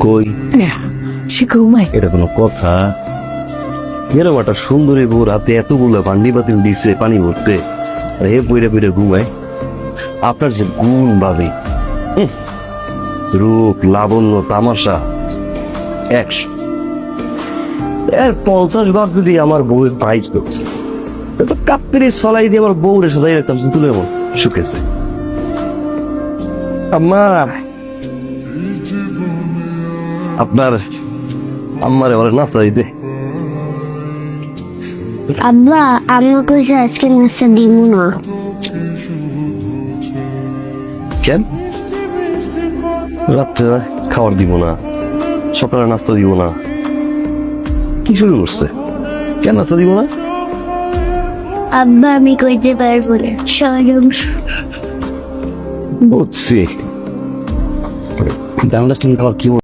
কই? সে ঘুমায়। এটা কোনো কথা? এরকম একটা সুন্দরী বউ রাতে এতগুলো ভান্ডি বাতিল দিছে পানি ভরতে, আর হে পইরে পইরে ঘুমায়। আপনার যে গুণ ভাবি, রূপ লাবণ্য তামাশা 100, এর 50 ভাগ যদি আমার বউয়ের পাইতো, তো কাপ্পিরিস ফলাই দিয়ে আমার বউরে সাজাই রাখতাম তুলে মন শুকেছে। আম্মা, আপনার আম্মারে বলে নাস্তা দিতে। আব্বা আম্মা কইছে আজকে নাস্তা দিব না। কেন? রাত্রে খাবার দিব না, সকালে নাস্তা দিব না, কি শুরু করছে? কেন নাস্তা দিব না? আব্বা আমি কইতে পারবো না, শরম। বুঝছি। ডান্ডা খাবার কি